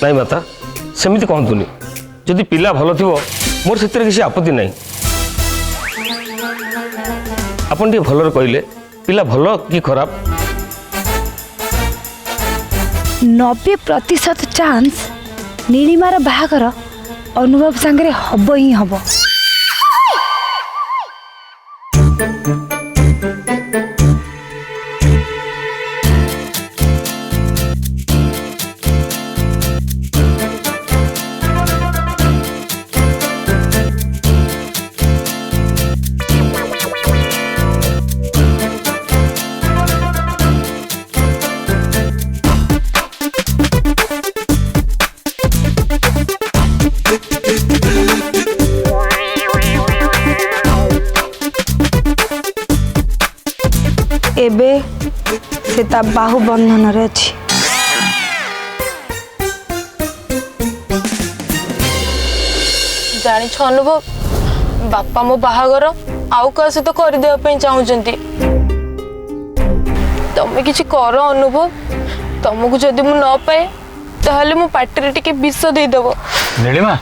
नहीं माता सेमती कहतुनि जदि पिला भल थी मोर से किसी आपत्ति नहीं आपन टे भलर कहले पिला भल कि खराब 90% चांस नीलिमार बाहागर अनुभव सांगे हब ही हब। एबे से ता बाहु बंधन रे अछि। जानी छ अनुभव बापा मो बाहागर आउ का सहित कर देवा पे चाहउचंती तमे किछि कर अनुभव तुमको जदि मु न पाए ताहले मो पार्टी टिके विष दे देबो। नीलिमा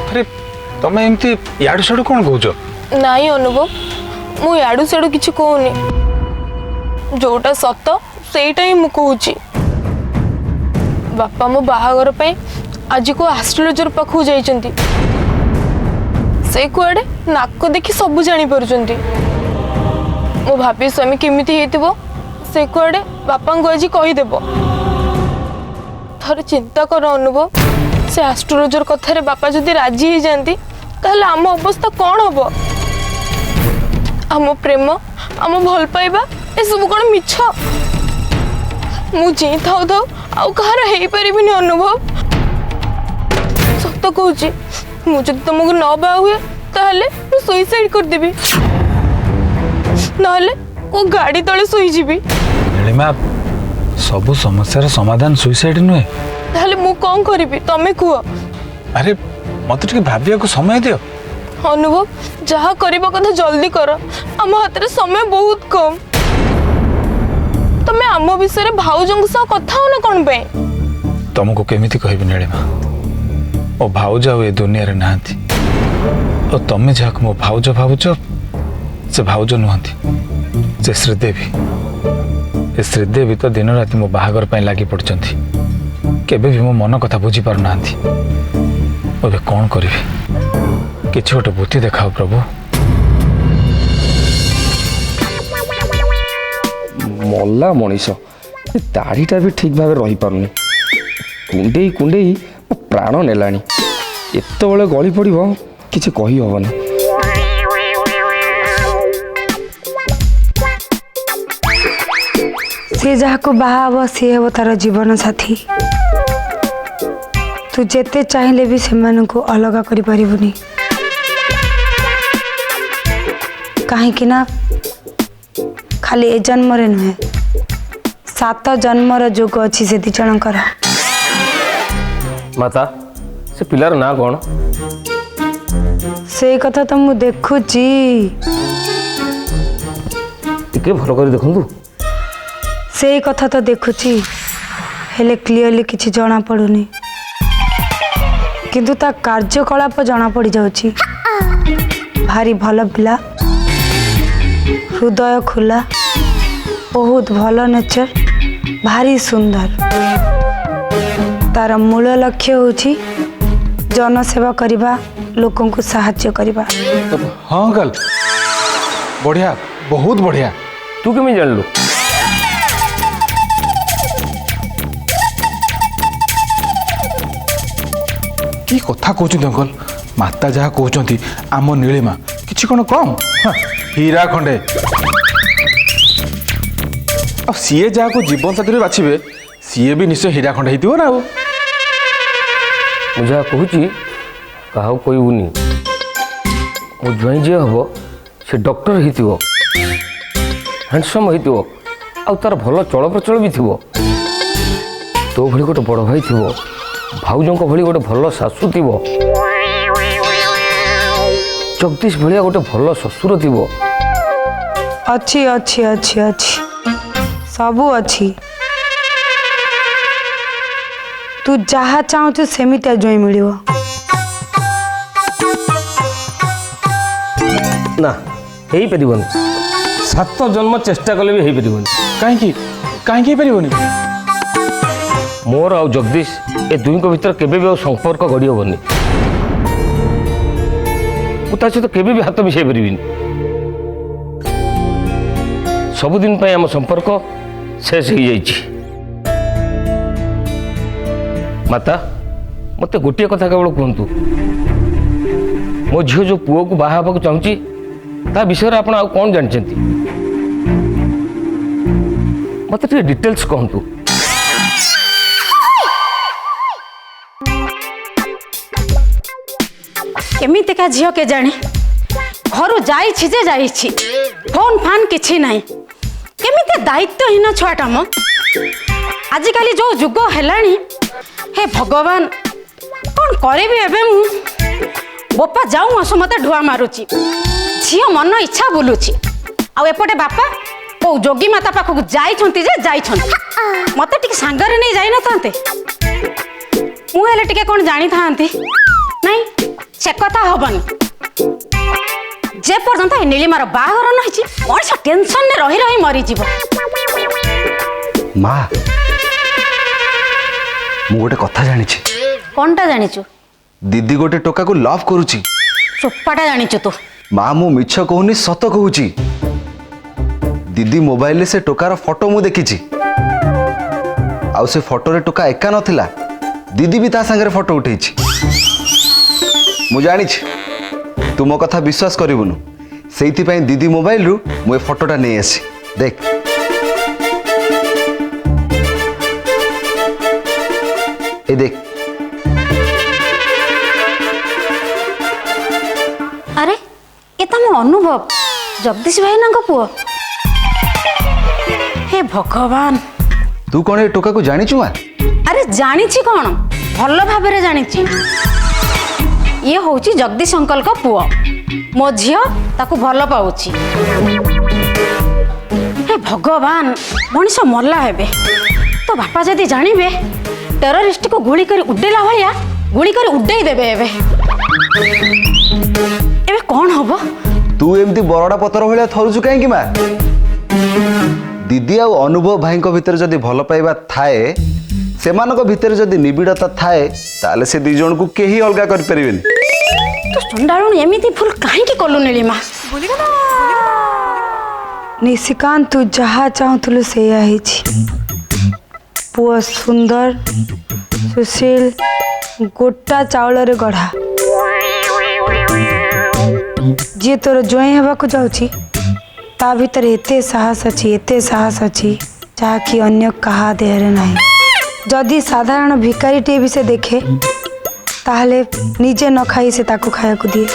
अरे तमे एमती याडू साडू कोन कहउचो? नहीं अनुभव मु याडू साडू किछि कहूनी जोटा सत सेटा ही मु कहूची। बापा मो बाहागर पे आज को एस्ट्रोलॉजर पाखु जाइचंती से कुआडे नाक देखि सब जानी परचंती मो भाभी स्वामी केमिति हेतिबो से कुआडे बापा को आज कहि देबो। थरे चिंता कर अनुभव से एस्ट्रोलॉजर कथारे बापा जदि राजी हो जाती ताहले आम अवस्था कौन हम? आम प्रेम आम भल पाइबा ए सब कौन मिछ? मु जी थाउ थाउ आउ कहार हेई परिबिनी अनुभव सत कहूची मु जदि तुमको न बा हुए ताहले मु सुइसाइड कर देबी नाले को गाड़ी तले सोई जीबी। नीलिमा सब समस्यार समाधान सुइसाइड नुहे ताहले मु कौन करिबी तमे कुह? अरे मत टिके भाबिया को समय दियो। अनुभव जहाँ करबा कथा जल्दी कर आम हाथ रे समय बहुत कम। तमे आम विषय भाउजों सह कथा हो ना कौन पे? तुमको केमिति कहबी नीलिमा ओ भाउज आ ए दुनिया रे नांती ओ तमे जाक मो भाउज भाबुच से भाउज नुहंती से श्रीदेवी ए श्रीदेवी तो दिन राति मो बाहागर पई लागी पड़चंती केबे भी मो मन कथा बुझी पार नांती ओबे कोन करिवे किछ गोटे बुद्धि देखाओ प्रभु। मल्ला मनीष दाढ़ीटा भी ठीक भाव रही पारुनी कुंडे कुंडे प्राण नेलानी एत बड़े गली पड़ो किसी कही हबनी। से जहाँ को बाहा सी हे तार जीवन साथी तू जेते चाहिले भी सेमान को अलग करि परिबुनी कहीं ना खाली ए जन्म रे नुहे 7 जन्मर जोग अच्छी से दी जनकर। माता से पिलार ना कौन? से कथा तो मु देखुची टिके भल कर देखंतु। से कथा तो देखुची हेले क्लियरली किछि जना पड़ुनी किंतु ता कार्यकलाप जना पड़ी जाउची। भारी भल पिला हृदय खुला बहुत भल नेचर भारी सुंदर तार मूल लक्ष्य होची जनसेवा करिबा लोकन को सहायता करिबा। हाँ गल बढ़िया बहुत बढ़िया। तू केमी जानलु? कि कथा कहते अंकल माता जहाँ कहते आम नीलिमा किसी कौन कम हीरा खंडे आ सीए जहाँ को जीवन साथी बाछिबे सीए भी निश्चय हीरा खंडे होइतिबो ना। मुझे कहूँ कहा कहबूनी मो ज्वाई जी हम से डॉक्टर हो हैंडसम हो तार भल चल प्रचल भी थी तो भली गोटे बड़ भाई थी भाउजों भली गोटे भल शाशु थी जगदीश भलिया गोटे भल शशुर थी अच्छी अच्छी अच्छी अच्छी सबू अच्छी तू जहाँ चाहूँ सेमितिया जोई मिलियो ना हो पार 7 जन्म चेष्टा कले भी हो पार कहीं पारनी मोर आउ जगदीश ए दुई भीतर केबे भी संपर्क गढ़ी हेनी मुझे सहित केबे भी हाथ मिसाई पारि सबुदिन आम संपर्क शेष हो जाइए माता मत गोटे कथा केवल कहतु मो झील जो पुओ को बाहा को चाहूँगी ता विषय आप कौन जानते मत डिटेल्स कहतु केमितिका झील के जाने घर जाइछि फोन फान किछि नहीं केमिति दायित्वहीन छुआटा म आजिकाली जो जुग हेलानी हे भगवान कौन करेबी एबे मु बोपा जाऊँ आसु मते ढुआ मारुची झील मन इच्छा बुलुची आ एपटे बापा को जोगी माता पाखक जाइछंती मते टिके सांगरे नहीं जाई न थांते मु हेले टिके कोन जानी थांती नहीं से कथा हबनी जे पर्यंत नीलिमार बाहागर नहीं मनुष्य टेंशन ने रही रही मरी जीव माँ मु गोटे कथा जानिछि कौनटा जानिचु दीदी गोटे टोका को लव करूची चोपाटा जानिचु तू माँ मु मिछ कहूनी सत कहूची दीदी मोबाइल से टोकार फोटो मु देखिछि आउ से फोटो रे टोका एका नथिला दीदी भी ता संगे फोटो उठेछि मु जानिछि तू मो कथा विश्वास करिबुनु सेइथि पई दीदी मोबाइल रु मु ए फोटोटा नै आसी देख ए देख अरे ये तो मो अनुभव जगदीश भाई ना पुओ हे भगवान तू कौन ए टोका को जानिछु मां अरे जानिछि कौन भल भाबरे जानिछि ये होची जगदीश अंकल का पुओ मो झियो ताकू भल पाउछि हे भगवान मनीष मरला हेबे तो बापा जदि जानिबे टेररिस्ट को गुली करी उड्डेला भलिया गुली करी उड्डेई देबे एबे कौन हबो तू एमती बरड़ा पतर भलिया थरुछु काहे कि मां दीदी आ अनुभव भाई को भीतर जदि भल पाइबा थाए सेमानको भीतर जदि निबिड़ता थाए ताले से दी जन को केही अलगा कर परिबेन तो चंडाळुन एमिति फुल काहे की कलु नीलिमा निशिकांत तू जहाँ चाहूलु से पुआ सुंदर सुशील गोटा चाउल रे गढ़ा जी तोर जोई हेबाकु जाउची ता भीतर एते साहस अच्छी जहाँकि अन्य कहा देहरे नहीं जदि साधारण भिकारी टे भी से देखे ताहले निजे न खाई से ताकू खाया को दिए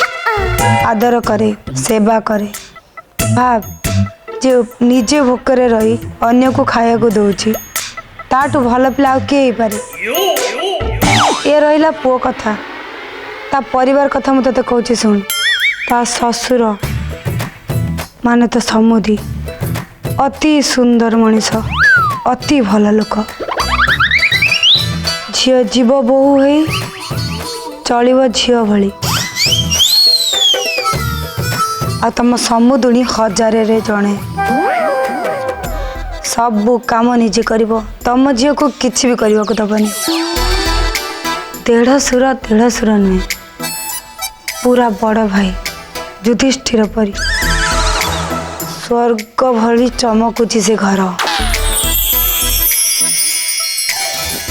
आदर करे सेवा करे भाव जे निजे भोकरे रही अन्य को खाया को दौची ताठू भल पिला आउ किए पारे ये रहिला पुओ कथा ता परिवार कथा मु तते कहूची सुन ता ससुर माने तो समुदी अति सुंदर मनीष अति भल लोक झील जीव बोहू है चलिव झील भली आ तुम समुदुणी 1000 रे जणे सब काम निजे करिवो तुम झील को किछि भी करबा को दबनी 1.5 सुर नुहे पूरा बड़ भाई युधिष्ठिर परी स्वर्ग भली चमकुची से घर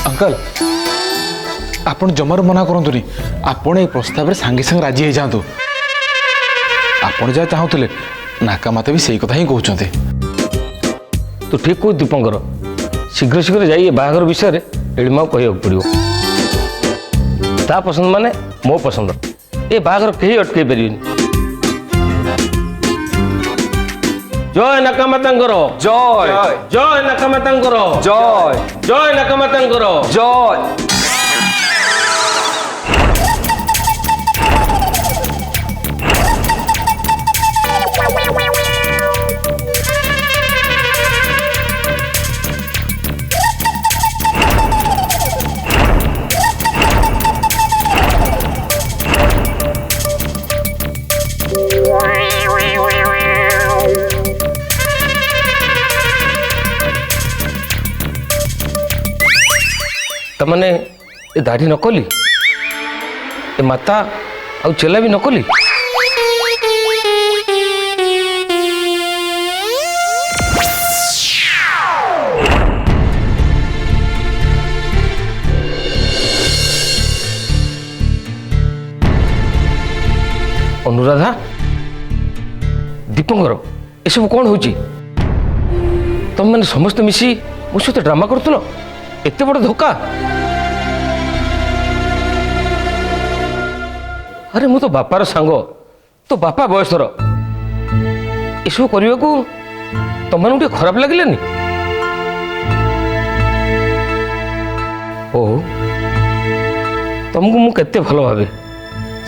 अंकल आपण जमार मना करंतुनी आपण ए प्रस्ताव रे सांगे संग राजी हे जांतु आपण जा चाहूतले नाका माते भी सेही कथा ही कहउचंते तू ठीक कह दीपंकर शीघ्र शीघ्र जाइए बाहागर विषय एड़िमा कह पड़ो ता पसंद माने मो पसंद ए बाहागर कहीं अटकई पारे जय नाकामातांकर जय जय नाकामातांकर जय जय नाकामातांकर जय ମାନେ ଏ ଦାଢ଼ି ନକଲି ଏ ମାତା ଆଉ ଚେଲା ବି ନକଲି। ଅନୁରାଧା, ଦୀପଙ୍କର ଏସବୁ କ'ଣ ହେଉଛି? ତମେମାନେ ସମସ୍ତେ ମିଶି ମୋ ସହିତ ଡ୍ରାମା କରୁଥିଲ? ଏତେ ବଡ଼ ଧୋକା! ଆରେ ମୁଁ ତ ବାପାର ସାଙ୍ଗ, ତୋ ବାପା ବୟସର। ଏସବୁ କରିବାକୁ ତମମାନଙ୍କୁ ଟିକେ ଖରାପ ଲାଗିଲାନି? ଓହୋ, ତମକୁ ମୁଁ କେତେ ଭଲ ଭାବେ।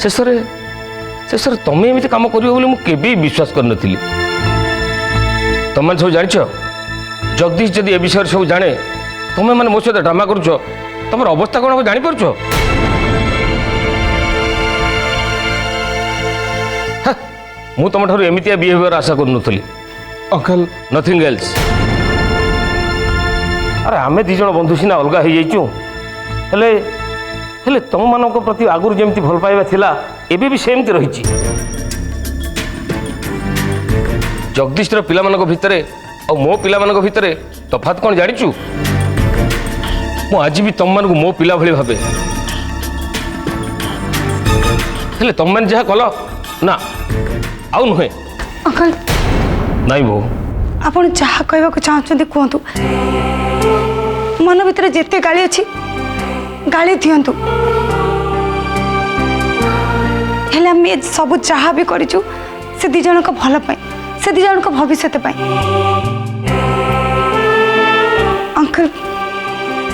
ଶେଷରେ ତମେ ଏମିତି କାମ କରିବ ବୋଲି ମୁଁ କେବେ ବିଶ୍ୱାସ କରିନଥିଲି। ତମେମାନେ ସବୁ ଜାଣିଛ, ଜଗଦୀଶ ଯଦି ଏ ବିଷୟରେ ସବୁ ଜାଣେ, ତମେମାନେ ମୋ ସହିତ ଡ୍ରାମା କରୁଛ, ତମର ଅବସ୍ଥା କ'ଣ ହେବ ଜାଣିପାରୁଛ? ମୁଁ ତମଠାରୁ ଏମିତିଆ ବିହେଭିୟର ଆଶା କରୁନଥିଲି। Uncle nothing else. ଆରେ ଆମେ ଦୁଇ ଜଣ ବନ୍ଧୁ ସିନା ଅଲଗା ହେଇଯାଇଛୁ, ହେଲେ ତମମାନଙ୍କ ପ୍ରତି ଆଗରୁ ଯେମିତି ଭଲ ପାଇବା ଥିଲା ଏବେ ବି ସେମିତି ରହିଛି। ଜଗଦୀଶର ପିଲାମାନଙ୍କ ଭିତରେ ଆଉ ମୋ ପିଲାମାନଙ୍କ ଭିତରେ ତଫାତ୍ କ'ଣ ଜାଣିଛୁ? ମୁଁ ଆଜି ବି ତମମାନଙ୍କୁ ମୋ ପିଲା ଭଳି ଭାବେ। ହେଲେ ତମମାନେ ଯାହା କଲ ନା, ଆଉ ନୁହେଁ। ଅଙ୍କଲ, ନାଇଁ ବୋଉ, ଆପଣ ଯାହା କହିବାକୁ ଚାହୁଁଛନ୍ତି କୁହନ୍ତୁ। ମନ ଭିତରେ ଯେତେ ଗାଳି ଅଛି ଗାଳି ଦିଅନ୍ତୁ। ହେଲେ ଆମେ ସବୁ ଯାହା ବି କରିଛୁ ସେ ଦୁଇ ଜଣଙ୍କ ଭଲ ପାଇଁ, ସେ ଦୁଇ ଜଣଙ୍କ ଭବିଷ୍ୟତ ପାଇଁ। ଅଙ୍କଲ,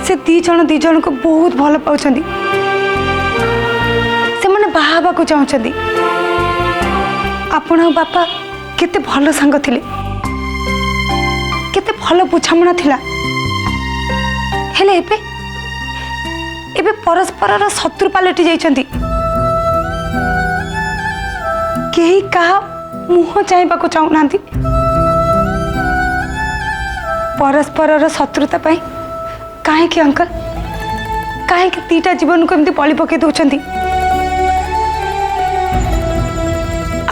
ସେ ଦୁଇ ଜଣଙ୍କୁ ବହୁତ ଭଲ ପାଉଛନ୍ତି। ସେମାନେ ବାହା ହେବାକୁ ଚାହୁଁଛନ୍ତି। ଆପଣ ଆଉ ବାପା କେତେ ଭଲ ସାଙ୍ଗ ଥିଲେ, କେତେ ଭଲ ବୁଝାମଣା ଥିଲା। ହେଲେ ଏବେ ପରସ୍ପରର ଶତ୍ରୁ ପାଲଟି ଯାଇଛନ୍ତି। କେହି କାହା ମୁହଁ ଚାହିଁବାକୁ ଚାହୁଁନାହାନ୍ତି। ପରସ୍ପରର ଶତ୍ରୁତା ପାଇଁ କାହିଁକି ଅଙ୍କଲ, କାହିଁକି ଦିଟା ଜୀବନକୁ ଏମିତି ବଳି ପକାଇ ଦେଉଛନ୍ତି?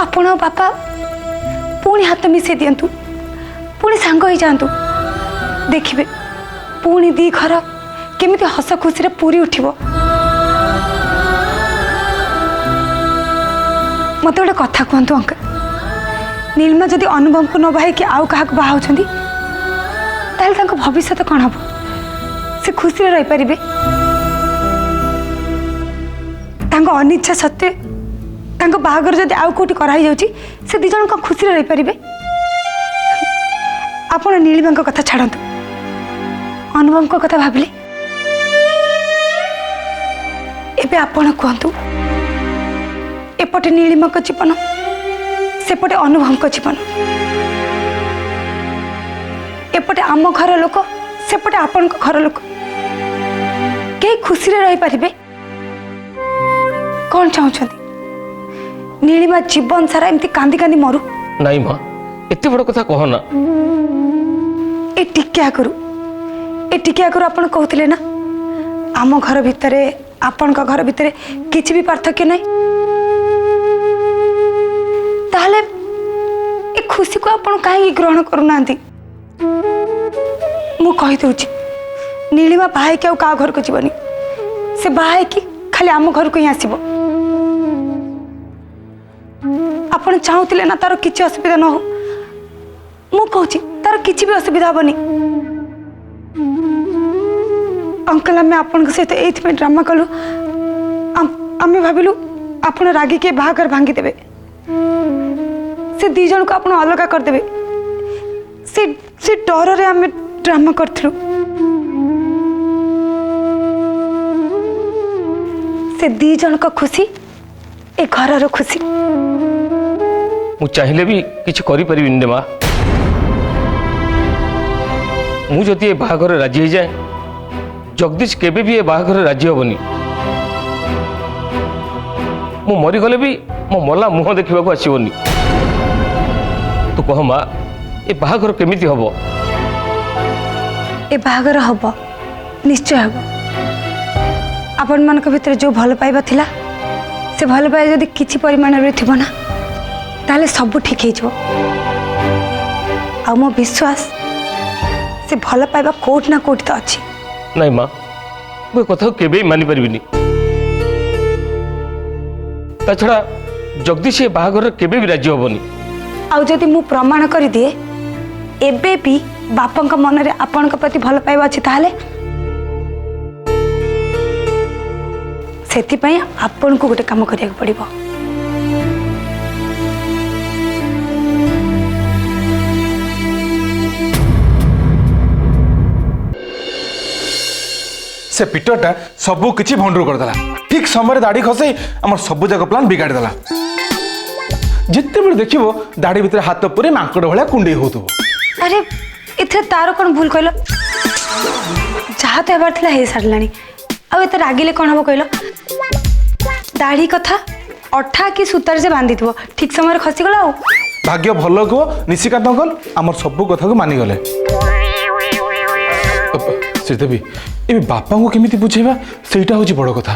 ଆପଣ ଆଉ ବାପା ପୁଣି ହାତ ମିଶାଇ ଦିଅନ୍ତୁ, ପୁଣି ସାଙ୍ଗ ହେଇଯାଆନ୍ତୁ। ଦେଖିବେ ପୁଣି ଦି ଘର କେମିତି ହସ ଖୁସିରେ ପୁରୀ ଉଠିବ। ମୋତେ ଗୋଟେ କଥା କୁହନ୍ତୁ ଅଙ୍କଲ, ନୀଳିମା ଯଦି ଅନୁଭବକୁ ନ ବାହାଇକି ଆଉ କାହାକୁ ବାହା ହେଉଛନ୍ତି, ତାହେଲେ ତାଙ୍କ ଭବିଷ୍ୟତ କ'ଣ ହେବ? ସେ ଖୁସିରେ ରହିପାରିବେ? ତାଙ୍କ ଅନିଚ୍ଛା ସତ୍ତ୍ୱେ ତାଙ୍କ ବାହାଘର ଯଦି ଆଉ କେଉଁଠି କରାହେଇଯାଉଛି, ସେ ଦୁଇ ଜଣ କ'ଣ ଖୁସିରେ ରହିପାରିବେ? ଆପଣ ନୀଳିମାଙ୍କ କଥା ଛାଡ଼ନ୍ତୁ, ଅନୁଭବଙ୍କ କଥା ଭାବିଲେ। ଏବେ ଆପଣ କୁହନ୍ତୁ, ଏପଟେ ନୀଳିମାଙ୍କ ଜୀବନ, ସେପଟେ ଅନୁଭବଙ୍କ ଜୀବନ। ଏପଟେ ଆମ ଘର ଲୋକ, ସେପଟେ ଆପଣଙ୍କ ଘର ଲୋକ। କେହି ଖୁସିରେ ରହିପାରିବେ? କ'ଣ ଚାହୁଁଛନ୍ତି? ନୀଳିମା ଜୀବନ ସାରା ଏମିତି କାନ୍ଦି କାନ୍ଦି ମରୁ? ନାଇଁ ମା, ଏତେ ବଡ଼ କଥା କହନା। ଏ ଟିକେ ଆଗରୁ ଆପଣ କହୁଥିଲେ ନା, ଆମ ଘର ଭିତରେ ଆପଣଙ୍କ ଘର ଭିତରେ କିଛି ବି ପାର୍ଥକ୍ୟ ନାହିଁ। ତାହେଲେ ଏ ଖୁସିକୁ ଆପଣ କାହିଁକି ଗ୍ରହଣ କରୁନାହାନ୍ତି? ମୁଁ କହିଦେଉଛି, ନୀଳିମା ବାହା ହେଇକି ଆଉ କାହା ଘରକୁ ଯିବନି। ସେ ବାହା ହେଇକି ଖାଲି ଆମ ଘରକୁ ହିଁ ଆସିବ। ଆପଣ ଚାହୁଁଥିଲେ ନା ତାର କିଛି ଅସୁବିଧା ନ ହଉ। ମୁଁ କହୁଛି ତାର କିଛି ବି ଅସୁବିଧା ହବନି। ଅଙ୍କଲ, ଆମେ ଆପଣଙ୍କ ସହିତ ଏଇଥିପାଇଁ ଡ୍ରାମା କଲୁ, ଆମେ ଭାବିଲୁ ଆପଣ ରାଗିକି ବାହାଘର ଭାଙ୍ଗିଦେବେ, ସେ ଦୁଇ ଜଣକୁ ଆପଣ ଅଲଗା କରିଦେବେ। ସେ ଡରରେ ଆମେ ଡ୍ରାମା କରିଥିଲୁ। ସେ ଦୁଇ ଜଣଙ୍କ ଖୁସି ଏ ଘରର ଖୁସି। ମୁଁ ଚାହିଁଲେ ବି କିଛି କରିପାରିବିନି ରେ ମା। ମୁଁ ଯଦି ଏ ବାହାଘରରେ ରାଜି ହେଇଯାଏ, ଜଗଦୀଶ କେବେ ବି ଏ ବାହାଘରରେ ରାଜି ହବନି। ମୁଁ ମରିଗଲେ ବି ମୋ ମଲା ମୁହଁ ଦେଖିବାକୁ ଆସିବନି। ତୁ କହ ମା, ଏ ବାହାଘର କେମିତି ହବ? ଏ ବାହାଘର ହବ, ନିଶ୍ଚୟ ହବ। आपण मान भितर जो भल पाइबा थिला से भल पाइबा जदि किछि परिमाण रे थिबो ना ताले सब ठीक हे जो आ मो विश्वास से भल पाइबा कोट ना कोट तो अछि नहीं माँ मुझे कथा केबे मानि परिबिनी ता छड़ा जगदीश बाहागर केबे भी राजी हबनी आउ जदि मु प्रमाण कर दिए एबे भी बापा मन रे आपण प्रति भल पाइबा अछि ताले सेति आपण को गोटे काम करिया पड़िबो। से पीटरटा सबू किछि भंडूर करदेला ठीक समय दाढ़ी खसई आम सब जाक प्लान बिगाड़ी देला जिते बेले देखिबो दाढ़ी भितर हाथ पुरे मांकड़ भलिया कुंडई होतबो। अरे इथे तारो कौन भूल कहलो जहाँ तो हेबार थिला हे सारलानी आ एते रागिले कौन हबो कहलो दाढ़ी कथा अठा कि सूतार से बांधी थो ठीक समय खसी गला आ भाग्य भल को निशिकांत अंकल आमर सब कथा को मानि गले। श्रीदेवी ए बापा को केमिति बुझेबा सेटा होची बड़ कथा।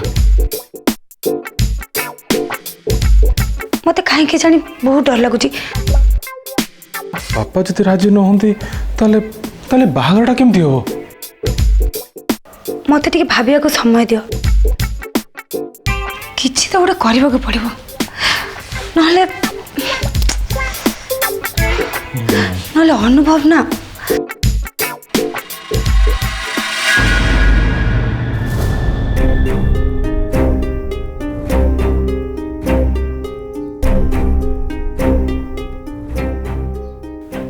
मते काहे के जानी बहुत डर लागुची बापा जति राजी न होंती ताले ताले बाहागरटा केमिति हो मते टिके भाबिया को समय दियो किछि तो गोटे करबा को पड़िबो नहले नहले अनुभव ना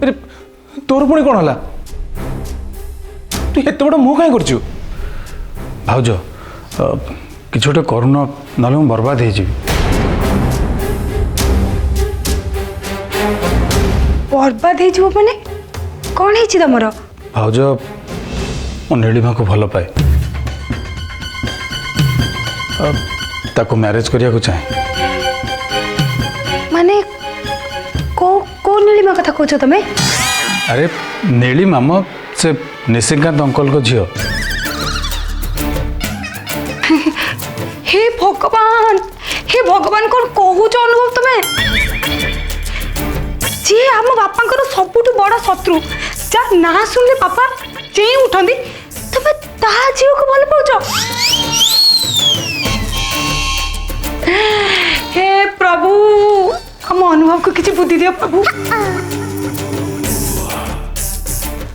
अरे तोर पुणी कौन है तू एत बड़ मुह कहीं करछु भाउज किछ गोटे करुण नले मु बर्बाद हो जी बर्बाद हे जो माने कौन हे तमर भाउज मो नीलिमा को भल पाए ताको मैरिज करिया को चाहे माने को को नीलिमा कथा कहछो तमे अरे नीलिमा म से निशिकांत अंकल को झियो हे भगवान कौन कहूच अनुभव तुमे जी आम बापा सबुठ बड़ शत्रु जा ना सुनले बापा चेई उठंदी तुमे ता झियो को भल पाउछ हे प्रभु हम अनुभव को किसी बुद्धि दियो प्रभु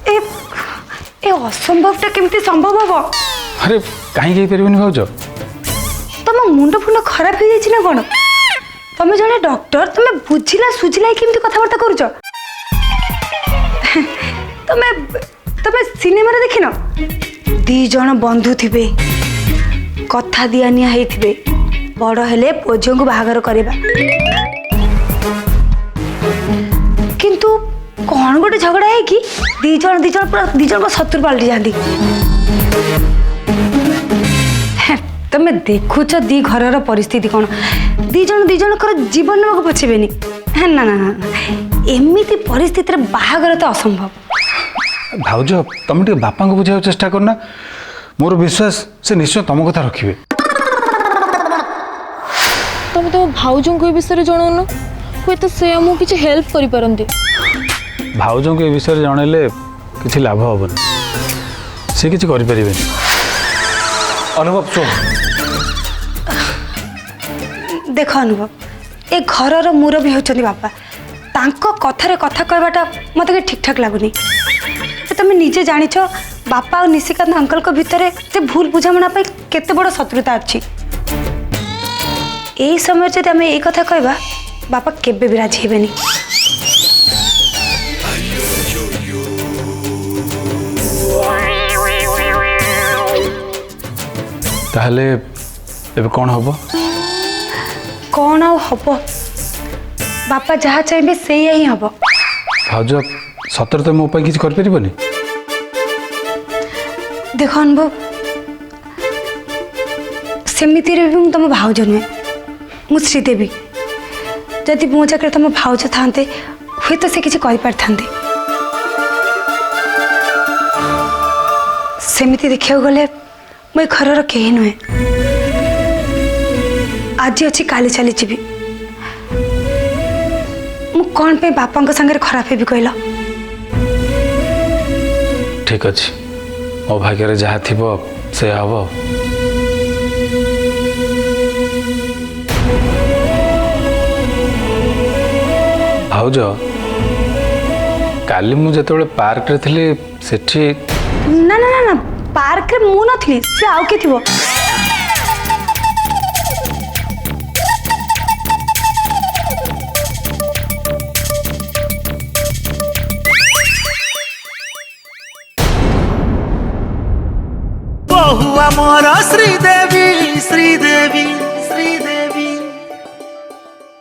ए असंभवटा केमती संभव हबो अरे कहीं कही परिबनी भाउज तुम मुंड फुंड खराब हो जाए ना कौन तुम जड़े डॉक्टर तुम बुझला सुझला केमती कथबार्ता करुच तुम तुम सिनेमा रे देखिन दी जन बंधु थिबे कथा दिया निया हेथिबे बड़ हेले पोझियों को बाहागर करबा किंतु कौन गोटे झगड़ा है कि दी जन को शत्रु पलटि जाती तुम देखुच दी घर परिस्थिति कौन दी जन जीवन नेबाक पछेबेनी ना ना ना एमती परिस्थिति बाहागर तो असंभव भाउज तुम टे बापा को बुझाव चेष्टा करना मोर विश्वास से निश्चय तुम कथा रखिए तुम तो भाउजों को विषय जनाऊन हुए तो से आमको किसी हेल्प करि पारंती भाउजों को ए विषय जनइले किसी लाभ हेबनी से किसी करि परिबेनी अनुभव सुन देख अनुभव ए घर मुरबी होचंदी बापा तांको कथारे कथा कहबाटा मते ठीक ठाक लागुनी तुम निजे जानिछ बापा और निशिकांत अंकल को भितर से भूल बुझामणा पाई केते बड़ शत्रुता अछि एई समय जदि आमे एई कथा कहबा बापा केबे भी राजी हेबेनी ताहले एबे कौन हबो कौन आउ हबो बापा जहाँ चाहिए से ही हबो भाउज सतर तो मो पाई किसी कर परिबनी देख अनुभव सेमिति रे भी तुम भाउज नुहे मु श्रीदेवी जदि मो जगह तुम भाउज थांते हुए तो से किसी कहि पारथांते सेमिति देखिया गले मो घर कहीं नुहे आज अच्छी काली चली जी मु कौन पे बापा संगे खराब हेबी कहला ठीक अच्छे मो भाग्य जहाँ थी से हम भाउज काली मु जो पार्क रे थी सेठी ना ना ना ना पार्क रे मु नथली से आउ के थिबो बहुआ मोर श्रीदेवी श्रीदेवी श्रीदेवी